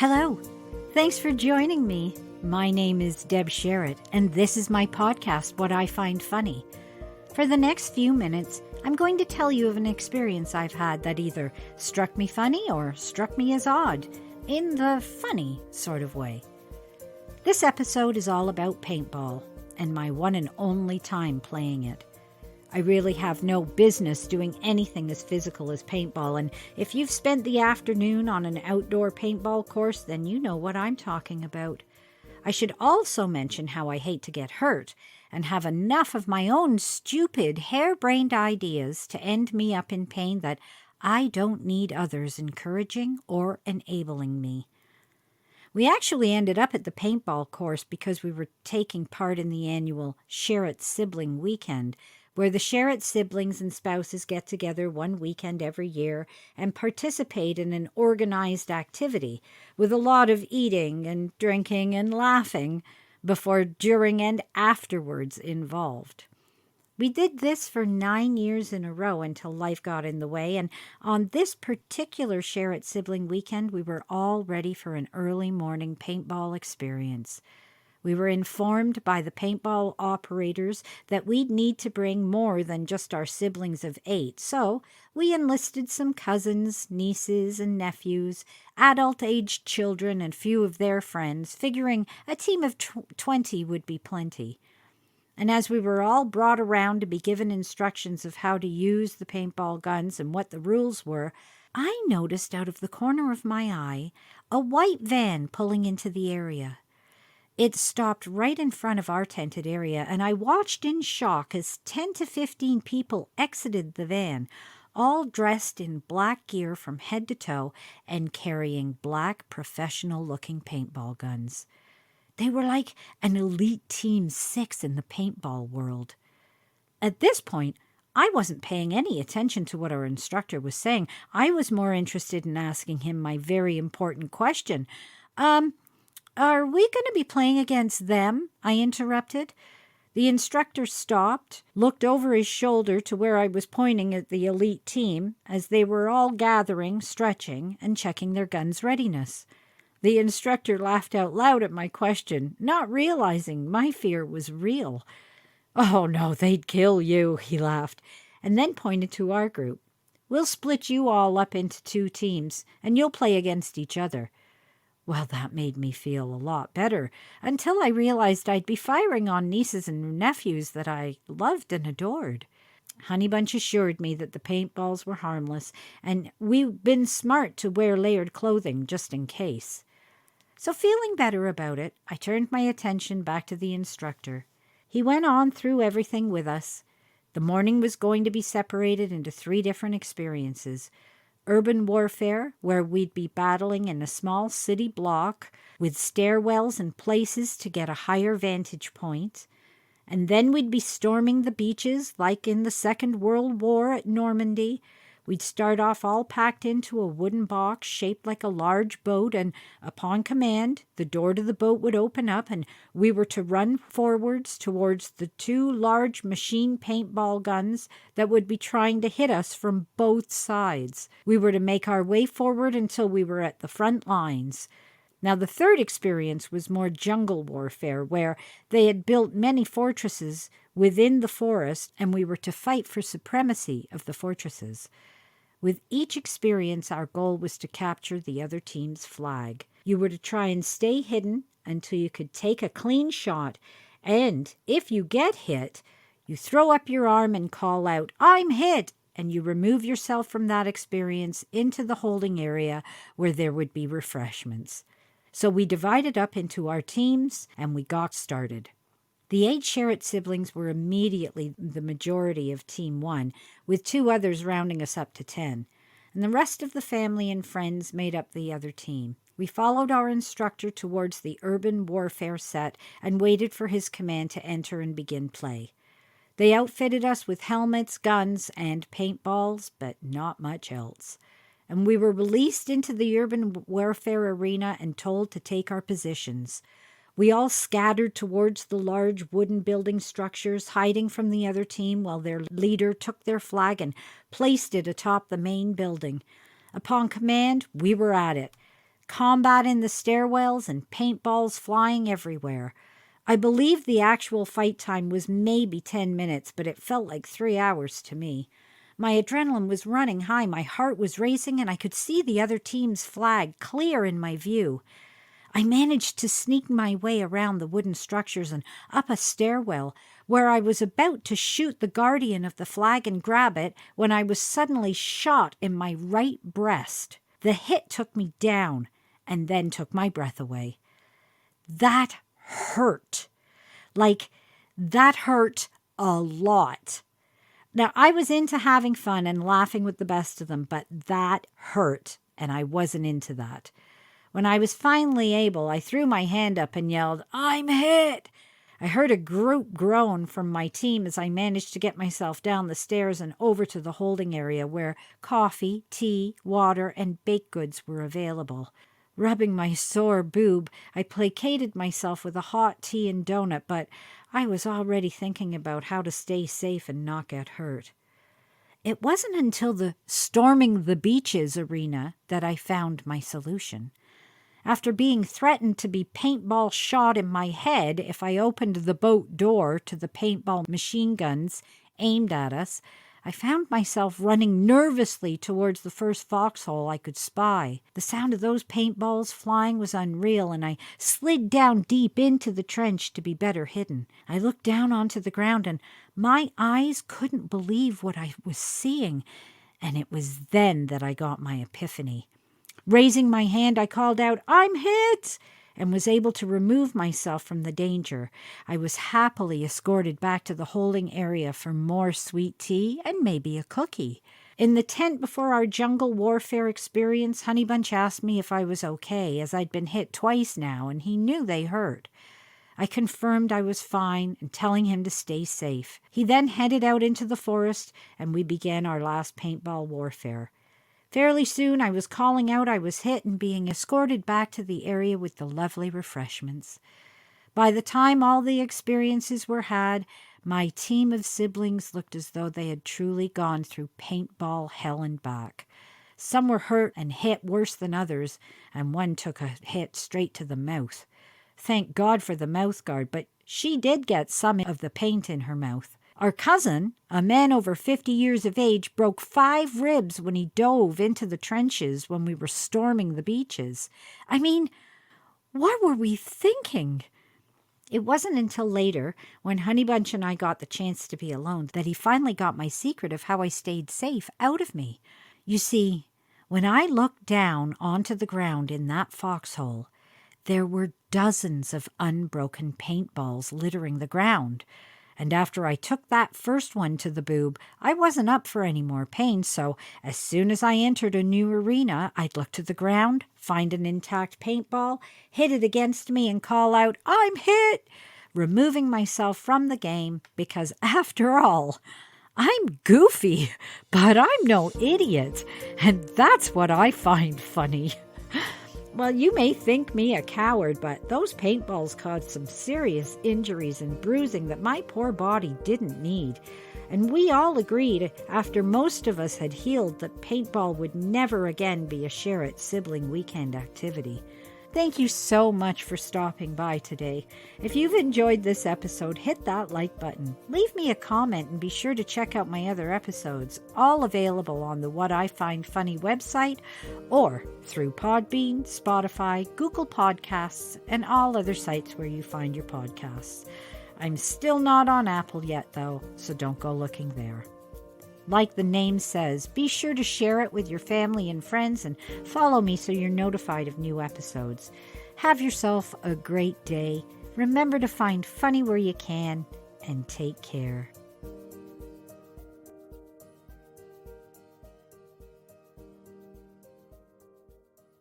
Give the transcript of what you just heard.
Hello. Thanks for joining me. My name is Deb Sherritt, and this is my podcast, What I Find Funny. For the next few minutes, I'm going to tell you of an experience I've had that either struck me funny or struck me as odd, in the funny sort of way. This episode is all about paintball, and my one and only time playing it. I really have no business doing anything as physical as paintball, and if you've spent the afternoon on an outdoor paintball course, then you know what I'm talking about. I should also mention how I hate to get hurt and have enough of my own stupid, harebrained ideas to end me up in pain that I don't need others encouraging or enabling me. We actually ended up at the paintball course because we were taking part in the annual Sherritt Sibling Weekend, where the Sherritt siblings and spouses get together one weekend every year and participate in an organized activity with a lot of eating and drinking and laughing before, during, and afterwards involved. We did this for 9 years in a row until life got in the way, and on this particular Sherritt Sibling Weekend, we were all ready for an early morning paintball experience. We were informed by the paintball operators that we'd need to bring more than just our siblings of 8, so we enlisted some cousins, nieces, and nephews, adult-aged children, and few of their friends, figuring a team of 20 would be plenty. And as we were all brought around to be given instructions of how to use the paintball guns and what the rules were, I noticed out of the corner of my eye a white van pulling into the area. It stopped right in front of our tented area, and I watched in shock as 10 to 15 people exited the van, all dressed in black gear from head to toe and carrying black, professional-looking paintball guns. They were like an elite Team 6 in the paintball world. At this point, I wasn't paying any attention to what our instructor was saying. I was more interested in asking him my very important question. Are we going to be playing against them? I interrupted. The instructor stopped, looked over his shoulder to where I was pointing at the elite team as they were all gathering, stretching, and checking their guns' readiness. The instructor laughed out loud at my question, not realizing my fear was real. "Oh, no, they'd kill you," he laughed, and then pointed to our group. "We'll split you all up into 2 teams, and you'll play against each other." Well, that made me feel a lot better, until I realized I'd be firing on nieces and nephews that I loved and adored. Honeybunch assured me that the paintballs were harmless, and we'd been smart to wear layered clothing just in case. So feeling better about it, I turned my attention back to the instructor. He went on through everything with us. The morning was going to be separated into 3 different experiences. Urban warfare, where we'd be battling in a small city block with stairwells and places to get a higher vantage point. And then we'd be storming the beaches like in the Second World War at Normandy. We'd start off all packed into a wooden box shaped like a large boat, and upon command, the door to the boat would open up, and we were to run forwards towards the 2 large machine paintball guns that would be trying to hit us from both sides. We were to make our way forward until we were at the front lines. Now, the 3rd experience was more jungle warfare, where they had built many fortresses within the forest, and we were to fight for supremacy of the fortresses. With each experience, our goal was to capture the other team's flag. You were to try and stay hidden until you could take a clean shot, and if you get hit, you throw up your arm and call out, "I'm hit!" and you remove yourself from that experience into the holding area where there would be refreshments. So we divided up into our teams, and we got started. The 8 Sherritt siblings were immediately the majority of Team 1, with 2 others rounding us up to 10, and the rest of the family and friends made up the other team. We followed our instructor towards the urban warfare set and waited for his command to enter and begin play. They outfitted us with helmets, guns, and paintballs, but not much else. And we were released into the urban warfare arena and told to take our positions. We all scattered towards the large wooden building structures, hiding from the other team while their leader took their flag and placed it atop the main building. Upon command, we were at it. combat in the stairwells and paintballs flying everywhere. I believe the actual fight time was maybe 10 minutes, but it felt like 3 hours to me. My adrenaline was running high, my heart was racing, and I could see the other team's flag clear in my view. I managed to sneak my way around the wooden structures and up a stairwell, where I was about to shoot the guardian of the flag and grab it when I was suddenly shot in my right breast. The hit took me down and then took my breath away. That hurt. That hurt a lot. Now, I was into having fun and laughing with the best of them, but that hurt, and I wasn't into that. When I was finally able, I threw my hand up and yelled, "I'm hit!" I heard a group groan from my team as I managed to get myself down the stairs and over to the holding area where coffee, tea, water, and baked goods were available. Rubbing my sore boob, I placated myself with a hot tea and donut, but I was already thinking about how to stay safe and not get hurt. It wasn't until the storming the beaches arena that I found my solution. After being threatened to be paintball shot in my head if I opened the boat door to the paintball machine guns aimed at us, I found myself running nervously towards the first foxhole I could spy. The sound of those paintballs flying was unreal, and I slid down deep into the trench to be better hidden. I looked down onto the ground, and my eyes couldn't believe what I was seeing, and it was then that I got my epiphany. Raising my hand, I called out, "I'm hit!" and was able to remove myself from the danger. I was happily escorted back to the holding area for more sweet tea and maybe a cookie. In the tent before our jungle warfare experience, Honeybunch asked me if I was okay, as I'd been hit twice now, and he knew they hurt. I confirmed I was fine and telling him to stay safe. He then headed out into the forest, and we began our last paintball warfare. Fairly soon I was calling out I was hit and being escorted back to the area with the lovely refreshments. By the time all the experiences were had, my team of siblings looked as though they had truly gone through paintball hell and back. Some were hurt and hit worse than others, and one took a hit straight to the mouth. Thank God for the mouth guard, but she did get some of the paint in her mouth. Our cousin, a man over 50 years of age, broke 5 ribs when he dove into the trenches when we were storming the beaches. I mean, what were we thinking? It wasn't until later, when Honeybunch and I got the chance to be alone, that he finally got my secret of how I stayed safe out of me. You see, when I looked down onto the ground in that foxhole, there were dozens of unbroken paintballs littering the ground. And after I took that first one to the boob, I wasn't up for any more pain, so as soon as I entered a new arena, I'd look to the ground, find an intact paintball, hit it against me, and call out, "I'm hit!" removing myself from the game because, after all, I'm goofy, but I'm no idiot, and that's what I find funny. Well, you may think me a coward, but those paintballs caused some serious injuries and bruising that my poor body didn't need. And we all agreed, after most of us had healed, that paintball would never again be a Sherritt sibling weekend activity. Thank you so much for stopping by today. If you've enjoyed this episode, hit that like button. Leave me a comment and be sure to check out my other episodes, all available on the What I Find Funny website or through Podbean, Spotify, Google Podcasts, and all other sites where you find your podcasts. I'm still not on Apple yet, though, so don't go looking there. Like the name says, be sure to share it with your family and friends and follow me so you're notified of new episodes. Have yourself a great day. Remember to find funny where you can, and take care.